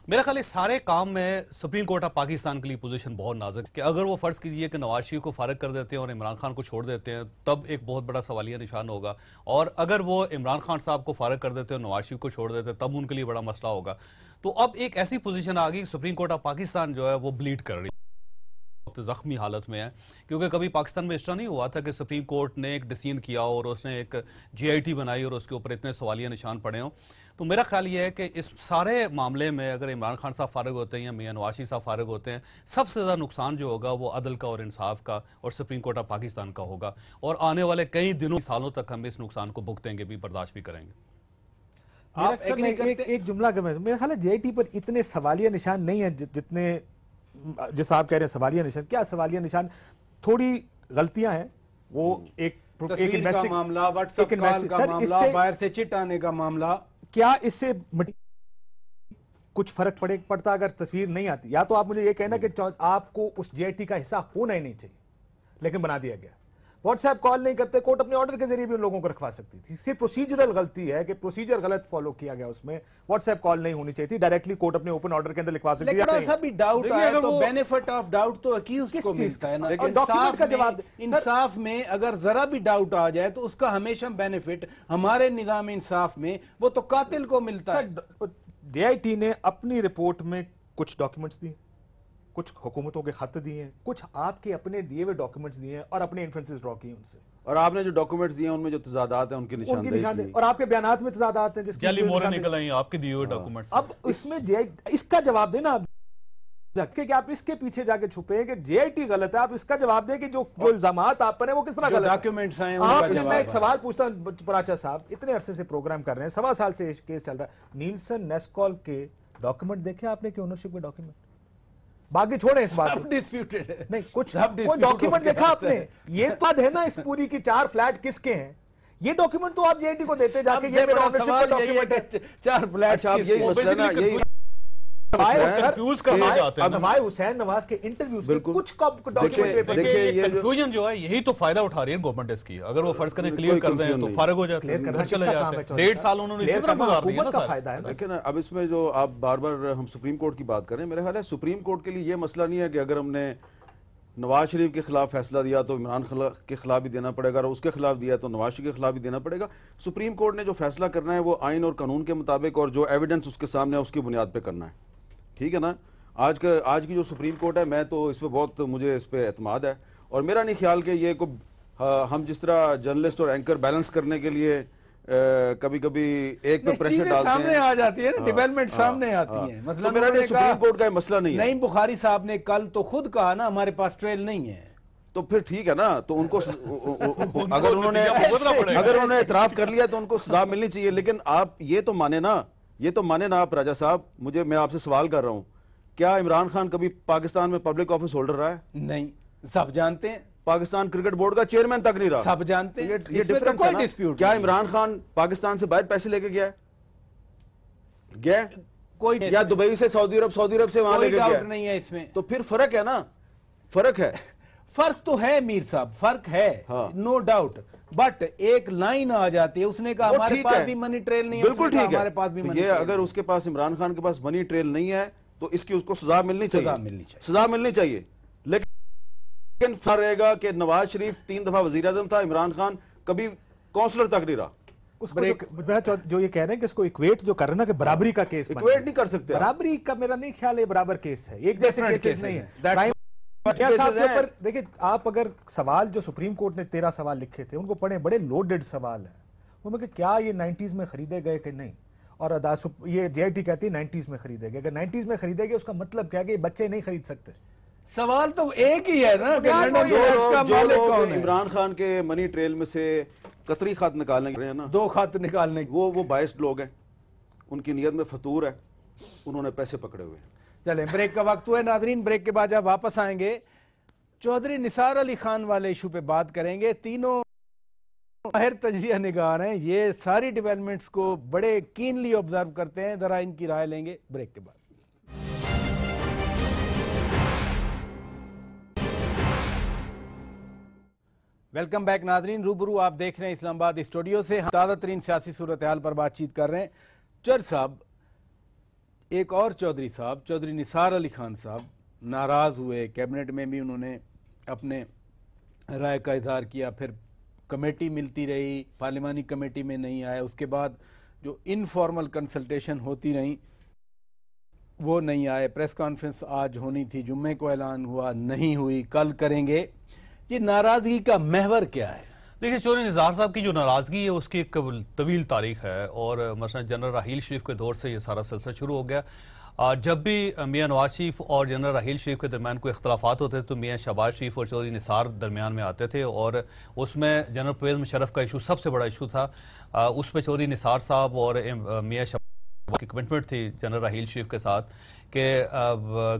मेरा ख्याल इस सारे काम में सुप्रीम कोर्ट ऑफ पाकिस्तान के लिए पोजीशन बहुत नाजुक कि अगर वो फर्ज कीजिए कि नवाज शरीफ को फारग कर देते हैं और इमरान खान को छोड़ देते हैं, तब एक बहुत बड़ा सवालिया निशान होगा, और अगर वो इमरान खान साहब को फारग कर देते हैं और नवाज शरीफ को छोड़ देते हैं, तब उनके लिए बड़ा मसला होगा। तो अब एक ऐसी पोजीशन आ गई, सुप्रीम कोर्ट ऑफ पाकिस्तान जो है वो ब्लीड कर रही है, जख्मी हालत में है, क्योंकि कभी पाकिस्तान में इस तरह नहीं हुआ था कि सुप्रीम कोर्ट ने एक डिसीजन किया और उसने एक GIT बनाई और उसके ऊपर इतने सवालिया निशान पड़े हों। तो मेरा ख्याल ये है कि इस सारे मामले में अगर इमरान खान साहब फारग होते हैं या मियां नवाज शरीफ साहब फारग होते हैं, सबसे ज़्यादा नुकसान जो होगा वो अदल का और इंसाफ का और सुप्रीम कोर्ट ऑफ पाकिस्तान का होगा, और आने वाले कई दिनों सालों तक हम इस नुकसान को भुगतेंगे भी, बर्दाश्त भी करेंगे। आप एक जुमला मेरा ख्याल है JIT पर इतने सवालिया निशान नहीं है जितने, जिस आप कह रहे हैं सवालिया निशान। क्या सवालिया निशान? थोड़ी गलतियां हैं, वो एक का मामला, व्हाट्सएप कॉल का मामला, बाहर से चिट आने का मामला, क्या इससे कुछ फर्क पड़ता अगर तस्वीर नहीं आती? या तो आप मुझे ये कहना कि आपको उस JIT का हिस्सा होना ही नहीं चाहिए, लेकिन बना दिया गया। व्हाट्सएप कॉल नहीं करते, कोर्ट अपने ऑर्डर के जरिए भी उन लोगों को रखवा सकती थी। सिर्फ प्रोसीजरल गलती है कि प्रोसीजर गलत फॉलो किया गया, उसमें व्हाट्सएप कॉल नहीं होनी चाहिए थी, डायरेक्टली कोर्ट अपने ओपन ऑर्डर के अंदर लिखवा सकती है। लेकिन भी डाउट आया तो बेनिफिट ऑफ डाउट तो अक्यूज्ड को मिलता है ना, लेकिन डॉक्यूमेंट का जवाब इंसाफ में अगर जरा भी डाउट आ जाए तो उसका हमेशा बेनिफिट हमारे निजाम इंसाफ में वो तो कातिल को मिलता है। JIT ने अपनी रिपोर्ट में कुछ डॉक्यूमेंट्स दिए, कुछ हुकूमतों के खत दिए हैं, कुछ आपके अपने दिए हुए डॉक्यूमेंट्स दिए हैं और अपने इन्फ्लुएंसेस ड्रॉ किए उनसे, और आपने जो डॉक्यूमेंट्स दिए उनमें जो तजादात हैं उनके निशान और आपके बयानात में तजादात हैं जिसके जाली मोहरें निकल आई आपके दिए हुए डॉक्यूमेंट्स। अब इसमें इसका जवाब देना आप, कि आप इसके पीछे जाके छुपे कि JIT गलत है, आप इसका जवाब दें कि जो इल्जामात आप पर हैं वो किस तरह गलत डॉक्यूमेंट्स हैं। आप इसमें एक सवाल पूछता हूं पराचा साहब, इतने अरसे से प्रोग्राम कर रहे हैं, 1.25 साल से केस चल रहा है, नीलसन नेस्कॉल के डॉक्यूमेंट देखे आपने कि ओनरशिप के डॉक्यूमेंट? बाकी छोड़े इस बात को, डिस्प्यूटेड है नहीं कुछ कोई डॉक्यूमेंट देखा आपने? ये तो है ना इस पूरी की 4 फ्लैट किसके हैं, ये डॉक्यूमेंट तो आप JIT को देते जाके ये मेरा ओनरशिप का डॉक्यूमेंट है, 4 फ्लैट्स। यही मसला ना, यही सवाए हुसैन नवाज के इंटरव्यूज में कुछ डॉक्यूमेंट कंफ्यूजन जो है यही तो फायदा उठा रही है गवर्नमेंट इसकी। अगर वो फर्ज करें क्लियर कर दें तो फारग हो जाते हैं, घर चले जाते हैं। 1.5 साल उन्होंने इसी तरह गुजार दिया ना फायदा है। लेकिन अब इसमें जो आप बार बार हम सुप्रीम कोर्ट की बात करें, मेरे ख्याल है सुप्रीम कोर्ट के लिए ये मसला नहीं है कि अगर हमने नवाज शरीफ के खिलाफ फैसला दिया तो इमरान के खिलाफ भी देना पड़ेगा, और उसके खिलाफ दिया तो नवाज शरीफ के खिलाफ भी देना पड़ेगा। सुप्रीम कोर्ट ने जो फैसला करना है वो आइन और कानून के मुताबिक और जो एविडेंस उसके सामने है उसकी बुनियाद पे करना है, ठीक है ना। आज की जो सुप्रीम कोर्ट है, मैं तो इस पर बहुत, मुझे इस पर एतमाद है, और मेरा नहीं ख्याल कि ये को हम जिस तरह जर्नलिस्ट और एंकर बैलेंस करने के लिए कभी कभी एक पे प्रेशर डालते हैं, सामने आ जाती है ना, डेवलपमेंट सामने आती है। मतलब मेरा सुप्रीम कोर्ट का मसला नहीं है। नईम बुखारी साहब ने कल तो खुद कहा ना हमारे पास ट्रेल नहीं है, तो फिर ठीक है ना, तो उनको अगर उन्होंने इतराफ कर लिया तो उनको सजा मिलनी चाहिए। लेकिन आप ये तो माने ना आप राजा साहब, मैं आपसे सवाल कर रहा हूं, क्या इमरान खान कभी पाकिस्तान में पब्लिक ऑफिस होल्डर रहा है? नहीं, सब जानते हैं। पाकिस्तान क्रिकेट बोर्ड का चेयरमैन तक नहीं रहा, सब जानते हैं। ये डिफरेंस है ना। क्या इमरान खान पाकिस्तान से बाहर पैसे लेके गया कोई, या दुबई से सऊदी अरब से वहां लेके गया? नहीं है इसमें। तो फिर फर्क है ना, फर्क है, फर्क तो है मीर साहब, फर्क है, नो डाउट, बट एक लाइन आ जाती है, उसने कहा हमारे पास भी मनी ट्रेल नहीं है, बिल्कुल ठीक है, हमारे पास भी मनी। ये अगर उसके पास, इमरान खान के पास मनी ट्रेल नहीं है तो इसकी उसको सजा मिलनी चाहिए, सजा मिलनी चाहिए। लेकिन लेकिन फर्क रहेगा कि नवाज शरीफ 3 दफा वजीर आजम था, इमरान खान कभी काउंसलर तक नहीं रहा। उसको जो ये कह रहे हैं कि इसको इक्वेट जो कर रहे हैं ना कि बराबरी का केस इक्वेट नहीं कर सकते। बराबरी का मेरा नहीं ख्याल है बराबर केस है, एक जैसे केसेस नहीं है। पर देखिए, आप अगर सवाल जो सुप्रीम कोर्ट ने 13 सवाल लिखे थे उनको पढ़े, बड़े लोडेड सवाल है उनमें कि क्या ये 90s में खरीदे गए कि नहीं, और ये JIT कहती है 90s में खरीदे गए। अगर 90s में खरीदे गए उसका मतलब क्या है कि बच्चे नहीं खरीद सकते। सवाल तो एक ही है ना, जो लोग इमरान खान के मनी ट्रेल में से कतरी खत निकालने के ना, 2 खत निकालने, वो बायस्ड लोग हैं, उनकी नीयत में फतूर है, उन्होंने पैसे पकड़े हुए हैं। चलें, ब्रेक का वक्त हुआ है नाजरीन, ब्रेक के बाद जब वापस आएंगे चौधरी निसार अली खान वाले इशू पे बात करेंगे। तीनों माहिर तजिया निगार हैं, ये सारी डेवलपमेंट्स को बड़े कीनली ऑब्जर्व करते हैं, जरा इनकी राय लेंगे ब्रेक के बाद। वेलकम बैक नाजरीन, रूबरू आप देख रहे हैं इस्लामाबाद स्टूडियो से। हम ताज़ा तरीन सियासी सूरत हाल पर बातचीत कर रहे हैं। चर साहब, एक और चौधरी साहब, चौधरी निसार अली खान साहब नाराज़ हुए, कैबिनेट में भी उन्होंने अपने राय का इजहार किया, फिर कमेटी मिलती रही, पार्लिमानी कमेटी में नहीं आए, उसके बाद जो इनफॉर्मल कंसल्टेशन होती रही वो नहीं आए, प्रेस कॉन्फ्रेंस आज होनी थी, जुम्मे को ऐलान हुआ, नहीं हुई, कल करेंगे। ये नाराज़गी का महवर क्या है? देखिए, चौधरी निसार साहब की जो नाराज़गी है उसकी एक तवील तारीख है, और मसलन जनरल राहील शरीफ के दौर से ये सारा सिलसिला शुरू हो गया। जब भी मियां नवाज शरीफ और जनरल राहील शरीफ के दरमियान कोई इख्तलाफात होते तो मियां शहबाज शरीफ और चौधरी निसार दरमियान में आते थे, और उसमें जनरल परवेज़ मुशर्रफ का इशू सबसे बड़ा इशू था। उस पर चौधरी निसार साहब और मियां शहबाज की कमिटमेंट थी जनरल राहील शरीफ के साथ कि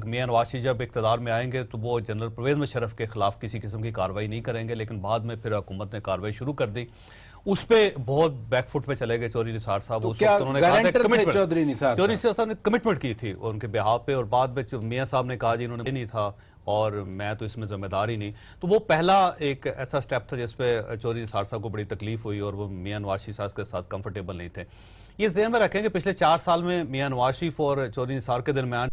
मियां नवाज शरीफ जब इक़्तिदार में आएंगे तो वो जनरल परवेज़ मुशर्रफ के खिलाफ किसी किस्म की कार्रवाई नहीं करेंगे, लेकिन बाद में फिर हुकूमत ने कार्रवाई शुरू कर दी। उस पे बहुत बैकफुट पे चले गए चौधरी निसार साहब। तो क्या उन्होंने कहा चौधरी निसार साहब ने कमिटमेंट की थी उनके बिहाफ पे, और बाद में मियां साहब ने कहा जी इन्होंने नहीं था और मैं तो इसमें जिम्मेदार ही नहीं। तो वो पहला एक ऐसा स्टेप था जिसपे चौधरी निसार साहब को बड़ी तकलीफ हुई और वो मियां नवाज शरीफ साहब के साथ कंफर्टेबल नहीं थे। ये ज़हन में रखें कि पिछले 4 साल में मियां नवाज शरीफ और चौधरी निसार के दरमियान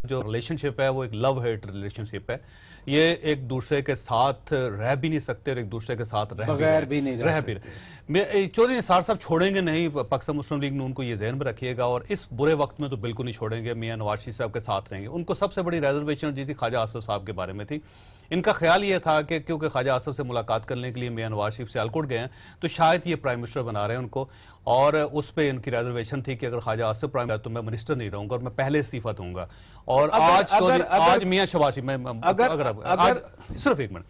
जो रिलेशनशिप है वो एक लव हेट रिलेशनशिप है। ये एक दूसरे के साथ रह भी नहीं सकते और एक दूसरे के साथ रह भी नहीं रह सकते। चौधरी निसार साहब छोड़ेंगे नहीं पाकिस्तान मुस्लिम लीग नून को, ये ज़हन में रखिएगा, और इस बुरे वक्त में तो बिल्कुल नहीं छोड़ेंगे, मियां नवाज शरीफ साहब के साथ रहेंगे। उनको सबसे बड़ी रिजर्वेशन जी थी ख्वाजा आसिफ साहब के बारे में थी। इनका ख्याल ये था कि क्योंकि ख्वाजा आसिफ से मुलाकात करने के लिए मियां नवाज शरीफ सियालकोट गए हैं तो शायद ये प्राइम मिनिस्टर बना रहे हैं उनको, और उस पर इनकी रिजर्वेशन थी कि अगर ख्वाजा आसिफ प्राइम मिनिस्टर तो मैं मिनिस्टर नहीं रहूंगा और मैं पहले इस्तीफा दूंगा। और आज मियां शहबाज शरीफ, सिर्फ एक मिनट,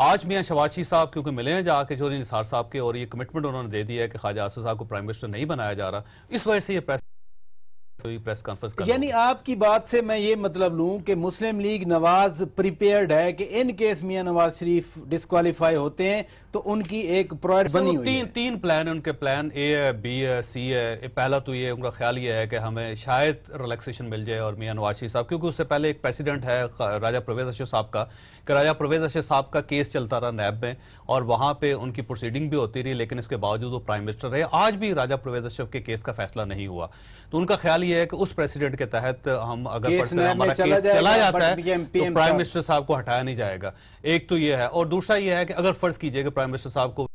आज मियां शहबाज शरीफ साहब क्योंकि मिले हैं जाके चौधरी निसार साहब के, और ये कमिटमेंट उन्होंने दे दिया है कि ख्वाजा आसिफ साहब को प्राइम मिनिस्टर नहीं बनाया जा रहा, इस वजह से ये प्रेस कॉन्फ्रेंस। यानी आपकी बात से मैं ये मतलब लूं कि मुस्लिम लीग नवाज प्रिपेयर्ड है कि in case Mian Nawaz Sharif disqualify होते हैं तो उनकी एक प्रोजेक्ट बनी हुई है। तीन प्लान है उनके, प्लान ए है, बी है, सी है। पहला तो ये उनका ख्याल ये है कि हमें शायद रिलैक्सेशन मिल जाए और मियां नवाज शरीफ साहब, क्योंकि उससे पहले एक प्रेसिडेंट है राजा परवेज़ अशरफ साहब का, कि राजा परवेज़ अशरफ साहब का केस चलता रहा नैब में और वहाँ पे उनकी प्रोसीडिंग भी होती रही, लेकिन इसके बावजूद वो प्राइम मिनिस्टर रहे। आज भी राजा परवेज़ अशरफ के केस का फैसला नहीं हुआ, तो उनका ख्याल ये है कि उस प्रेसिडेंट के तहत हम अगर हमारा केस चला जाता है तो प्राइम मिनिस्टर साहब को हटाया नहीं जाएगा। एक तो ये है, और दूसरा ये है कि अगर फर्ज कीजिए कि प्राइम मिनिस्टर साहब को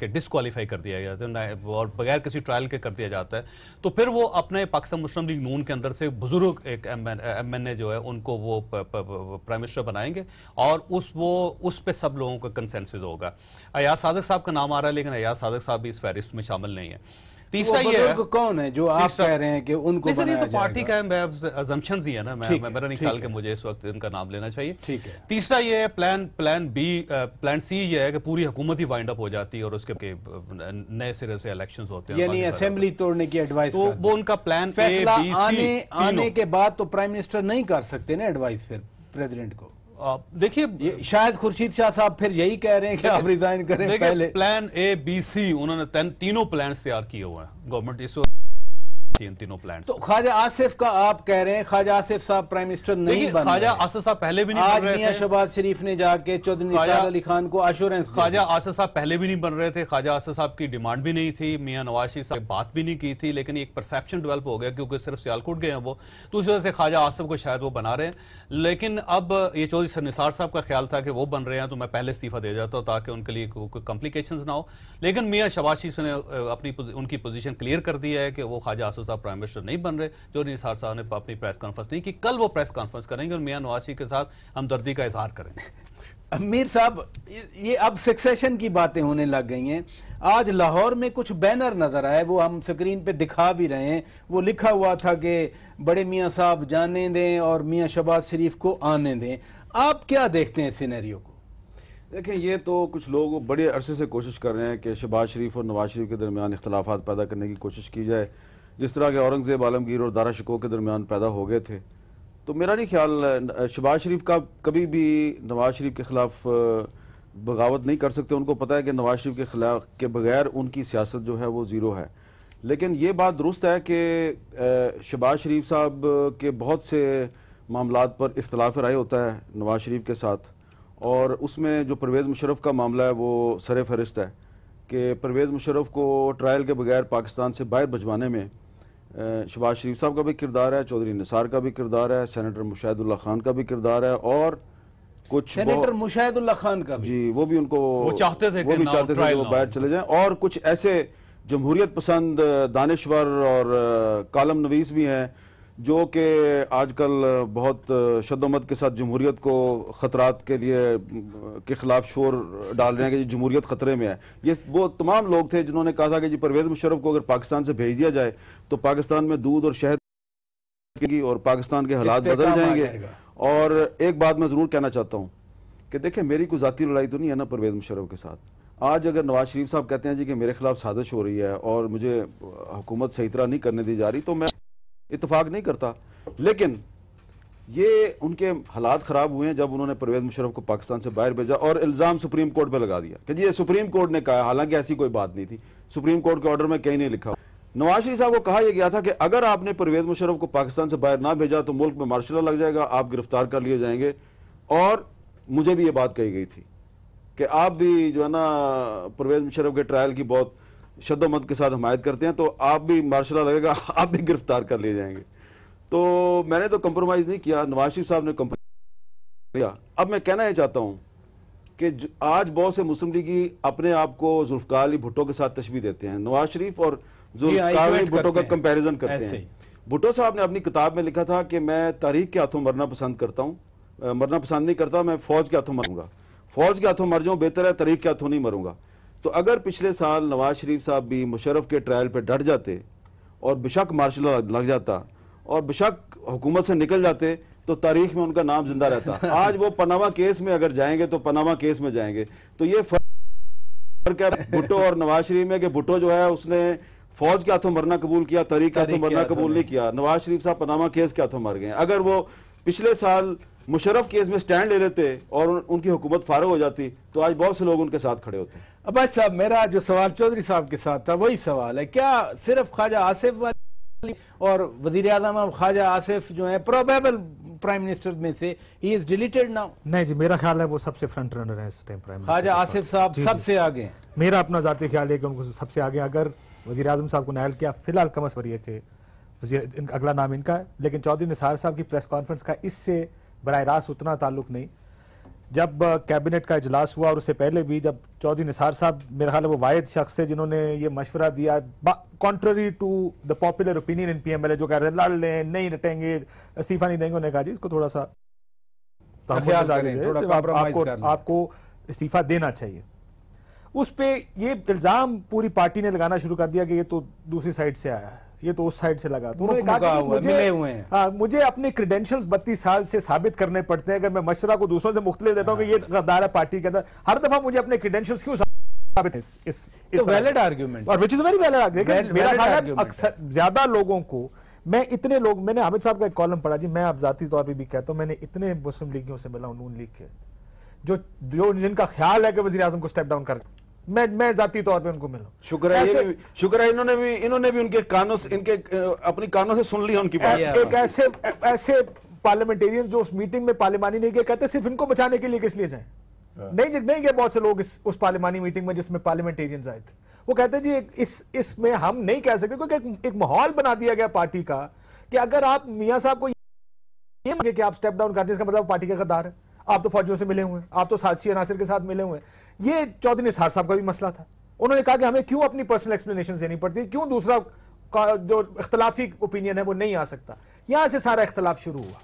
डिस्क्वालीफाई कर दिया जाता है और बगैर किसी ट्रायल के कर दिया जाता है, तो फिर वो अपने पाकिस्तान मुस्लिम लीग नून के अंदर से बुजुर्ग एक MNA जो है उनको वो प्राइम मिनिस्टर बनाएंगे, और उस पे सब लोगों का कंसेंसस होगा। अयाज सादिक साहब का नाम आ रहा है, लेकिन अयाज सादिक साहब भी इस फहरिस्त में शामिल नहीं है। तीसरा ये है, कौन है जो आप कह रहे हैं कि उनको बनाया जाएगा? तो पार्टी का अजम्पशंस ही है ना, मेरा नहीं ख्याल कि मुझे इस वक्त इनका नाम लेना चाहिए। ठीक है। तीसरा ये है प्लान सी ये है कि पूरी हुकूमत ही वाइंड अप हो जाती है और उसके नए सिरे से इलेक्शंस होते हैं, यानी असेंबली तोड़ने की एडवाइस। तो वो उनका प्लान फैसला आने के बाद तो प्राइम मिनिस्टर नहीं कर सकते ना एडवाइस फिर प्रेसिडेंट को। देखिए शायद खुर्शीद शाह साहब फिर यही कह रहे हैं कि आप रिजाइन करें पहले। प्लान A, B, C उन्होंने तीनों प्लान तैयार किए हुए हैं गवर्नमेंट। इस इन तीनों प्लान। तो ख्वाजा आसिफ का आप कह रहे हैं ख्वाजा आसिफ साहब प्राइम मिनिस्टर नहीं बन ख्वाजा आसिफ साहब पहले भी नहीं बन रहे थे। मियां शहबाज शरीफ ने जाके चौधरी निसार अली खान को अश्योरेंस, ख्वाजा आसिफ साहब पहले भी नहीं बन रहे थे, ख्वाजा आसिफ साहब की डिमांड भी नहीं थी, मियां नवाज शरीफ साहब बात भी नहीं की थी, लेकिन एक परसेप्शन डेवलप हो गया क्योंकि सिर्फ सियालकोट गए हैं वो, तो उस वजह से ख्वाजा आसिफ को शायद वो बना रहे हैं। लेकिन अब ये चौधरी निसार साहब का ख्याल था कि वो बन रहे हैं तो मैं पहले इस्तीफा दे जाता हूं ताकि उनके लिए कोई कॉम्प्लिकेशंस ना हो। लेकिन मियां शहबाज शरीफ ने उनकी पोजीशन क्लियर कर दी है कि वो ख्वाजा आसिफ साहब प्राइम मिनिस्टर नहीं बन रहे। चौधरी निसार साहब ने अपनी प्रेस कॉन्फ्रेंस नहीं की, कल वो प्रेस कॉन्फ्रेंस करेंगे और मियां नवाज शरीफ के साथ हमदर्दी का इजहार करेंगे। मीर साहब, ये अब सक्सेशन की बातें होने लग गई हैं। आज लाहौर में कुछ बैनर नजर आए, वो हम स्क्रीन पे दिखा भी रहे हैं, वो लिखा हुआ था कि बड़े मियां साहब जाने दें और मियां शहबाज शरीफ को आने दें। आप क्या देखते हैं सिनेरियो को? देखें, ये तो कुछ लोग बड़े अरसे से कोशिश कर रहे हैं कि शहबाज शरीफ और नवाज शरीफ के दरमियान इख्तलाफात पैदा करने की कोशिश की जाए, जिस तरह के औरंगजेब आलमगीर और दारा शिकोह के दरमियान पैदा हो गए थे। तो मेरा नहीं ख्याल शहबाज शरीफ का कभी भी नवाज शरीफ के खिलाफ बगावत नहीं कर सकते। उनको पता है कि नवाज शरीफ के खिलाफ के बगैर उनकी सियासत जो है वो ज़ीरो है। लेकिन ये बात दुरुस्त है कि शहबाज शरीफ साहब के बहुत से मामलात पर इख्तलाफ राय होता है नवाज शरीफ के साथ, और उसमें जो परवेज़ मुशर्रफ का मामला है वो सर फहरिस्त है कि परवेज़ मुशर्रफ को ट्रायल के बगैर पाकिस्तान से बाहर भिजवाने में शहबाज शरीफ साहब का भी किरदार है, चौधरी निसार का भी किरदार है, सेनेटर मुशाहिदुल्लाह खान का भी किरदार है, और कुछ सेनेटर मुशाहिदुल्लाह खान का भी, जी, वो भी उनको वो चाहते थे कि वो बाहर चले जाएं। और कुछ ऐसे जमहूरियत पसंद दानिश्वर और कालम नवीस भी हैं जो कि आजकल बहुत शद्दोमत के साथ जमहूरियत को ख़तरात के लिए के ख़िलाफ़ शोर डाल रहे हैं कि जमहूरियत ख़तरे में है। ये वो तमाम लोग थे जिन्होंने कहा था कि जी परवेज़ मुशर्रफ को अगर पाकिस्तान से भेज दिया जाए तो पाकिस्तान में दूध और शहद की और पाकिस्तान के हालात बदल जाएंगे। और एक बात मैं ज़रूर कहना चाहता हूँ कि देखें, मेरी कोई ज़ाती लड़ाई तो नहीं है ना परवेज़ मुशर्रफ के साथ। आज अगर नवाज शरीफ साहब कहते हैं जी कि मेरे खिलाफ साजिश हो रही है और मुझे हुकूमत सही तरह नहीं करने दी जा रही, तो मैं इत्तेफाक नहीं करता। लेकिन ये उनके हालात ख़राब हुए हैं जब उन्होंने परवेज़ मुशर्रफ को पाकिस्तान से बाहर भेजा और इल्ज़ाम सुप्रीम कोर्ट पे लगा दिया कि जी ये सुप्रीम कोर्ट ने कहा, हालांकि ऐसी कोई बात नहीं थी, सुप्रीम कोर्ट के ऑर्डर में कहीं नहीं लिखा। नवाज शरीफ साहब को कहा यह गया था कि अगर आपने परवेज़ मुशर्रफ को पाकिस्तान से बाहर ना भेजा तो मुल्क में मार्शल लॉ लग जाएगा, आप गिरफ्तार कर लिए जाएंगे। और मुझे भी ये बात कही गई थी कि आप भी जो है ना परवेज़ मुशर्रफ के ट्रायल की बहुत शद्दोमत के साथ हमायत करते हैं, तो आप भी मार्शल लॉ लगेगा, आप भी गिरफ्तार कर लिए जाएंगे। तो मैंने तो कंप्रोमाइज़ नहीं किया, नवाज शरीफ साहब ने कंप्रोमाइज़ किया। अब मैं कहना यह चाहता हूँ कि आज बहुत से मुस्लिम लीगी अपने आप को जुल्फ़िकार अली भुट्टो के साथ तशबीह देते हैं, नवाज शरीफ और जुल्फ़िकार अली भुट्टो का कंपैरिजन करते हैं। भुट्टो साहब ने अपनी किताब में लिखा था कि मैं तारीख के हाथों मरना पसंद करता हूँ, मरना पसंद नहीं करता, मैं फौज के हाथों मरूंगा, फौज के हाथों मर जाऊँ बेहतर है, तारीख के हाथों नहीं मरूंगा। तो अगर पिछले साल नवाज शरीफ साहब भी मुशर्रफ के ट्रायल पर डट जाते और बेशक मार्शल लॉ लग जाता और बेशक हुकूमत से निकल जाते तो तारीख में उनका नाम जिंदा रहता। आज वो पनामा केस में अगर जाएंगे तो पनामा केस में जाएंगे। तो ये फर्क है भुट्टो और नवाज शरीफ में कि भुट्टो जो है उसने फौज के हाथों मरना कबूल किया, तारीख के हाथों मरना कबूल नहीं किया। नवाज शरीफ साहब पनामा केस के हाथों मर गए। अगर वो पिछले साल मुशर्रफ केस में स्टैंड ले लेते और उनकी हुकूमत फारग हो जाती तो आज बहुत से लोग उनके साथ खड़े होते। अब्बास साहब, मेरा जो सवाल चौधरी साहब के साथ था वही सवाल है, क्या सिर्फ ख्वाजा आसिफ वाली और वजीर आज़म ख्वाजा आसिफ जो है प्रोबेबल प्राइम मिनिस्टर में से ही इज डिलीटेड नाउ? नहीं जी, मेरा ख्याल है वो सबसे फ्रंट रनर है इस time prime minister. Khwaja Asif साहब सबसे आगे हैं। मेरा अपना जाती ख्याल है कि उनको सबसे आगे अगर वजीर आज़म साहब को नायल किया, फिलहाल कमस पर के वजीर अगला नाम इनका है। लेकिन चौधरी निसार साहब की प्रेस कॉन्फ्रेंस का इससे बराह रास्त उतना ताल्लुक नहीं। जब कैबिनेट का इजलास हुआ और उससे पहले भी जब चौधरी निसार साहब मेरा ख्याल है वो वाहिद शख्स थे जिन्होंने ये मशवरा दिया contrary to the popular opinion in PMLA, जो कह रहे थे लड़ लें, नहीं लटेंगे, इस्तीफा नहीं देंगे। उन्होंने कहा जी इसको थोड़ा सा आपको इस्तीफा देना चाहिए। उस पे ये इल्जाम पूरी पार्टी ने लगाना शुरू कर दिया कि ये तो दूसरी साइड से आया है, ये तो उस साइड से लगा। तो उन्होंने कहा कि मुझे अपने क्रेडेंशियल्स 32 साल से साबित करने पड़ते हैं। अगर मैं मशवरा को दूसरों से मुख्तलिफ देता हूँ कि ये गद्दार है पार्टी के अंदर, हर दफा मुझे अपने क्रेडेंशियल्स क्यों साबित है? इस वैलिड आर्गुमेंट, और which is very valid argument. मेरा ख्याल है अक्सर ज्यादा लोगों को, मैं इतने लोग, मैंने हामिद साहब का एक कॉलम पढ़ा जी, मैं आप जाती तौर पर भी कहता हूँ, मैंने इतने मुस्लिम लीगियों से मिला हूँ, नून लीग के, जो जिनका ख्याल है कि वज़ीर आज़म को स्टेप डाउन कर, मैं जाती तौर पे उनको मिलूं। शुक्र है इन्होंने भी उनके कानों से अपनी कानों से सुन लिया उनकी बात। एक ऐसे पार्लियामेंटेरियन जो उस मीटिंग में पार्लिमानी नहीं गए, कहते सिर्फ इनको बचाने के लिए किस लिए जाएं? नहीं गए बहुत से लोग उस पार्लिमानी मीटिंग में जिसमें पार्लियामेंटेरियंस आए थे। वो कहते जी इसमें हम नहीं कह सकते, क्योंकि एक माहौल बना दिया गया पार्टी का कि अगर आप मियां साहब को ये मांगे कि आप स्टेप डाउन करते हैं, इसका मतलब पार्टी का गद्दार है। आप तो फौजियों से मिले हुए हैं, आप तो साजिशी अनासिर के साथ मिले हुए हैं। ये चौधरी निसार साहब का भी मसला था। उन्होंने कहा कि हमें क्यों अपनी पर्सनल एक्सप्लेनेशन देनी पड़ती है, क्यों दूसरा जो इख्तलाफी ओपिनियन है वो नहीं आ सकता। यहां से सारा इख्तलाफ शुरू हुआ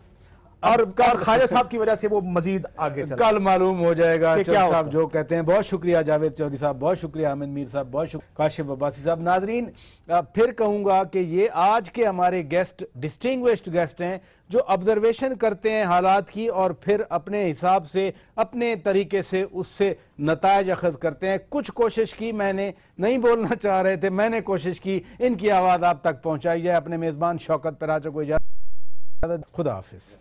और ख्वाजा साहब की वजह से वो मजीद आगे चला। कल मालूम हो जाएगा क्या चौधरी साहब जो कहते हैं। बहुत शुक्रिया जावेद चौधरी साहब, बहुत शुक्रिया हामिद मीर साहब, बहुत शुक्रिया काशिफ अब्बासी साहब। नाजरीन फिर कहूंगा कि ये आज के हमारे गेस्ट डिस्टिंग्विश्ड गेस्ट हैं जो ऑब्जर्वेशन करते हैं हालात की और फिर अपने हिसाब से अपने तरीके से उससे नतायज अखज़ करते हैं। कुछ कोशिश की, मैंने नहीं बोलना चाह रहे थे, मैंने कोशिश की इनकी आवाज़ आप तक पहुँचाई जाए। अपने मेज़बान शौकत पराचा को इजाज़त, खुदा हाफिज़।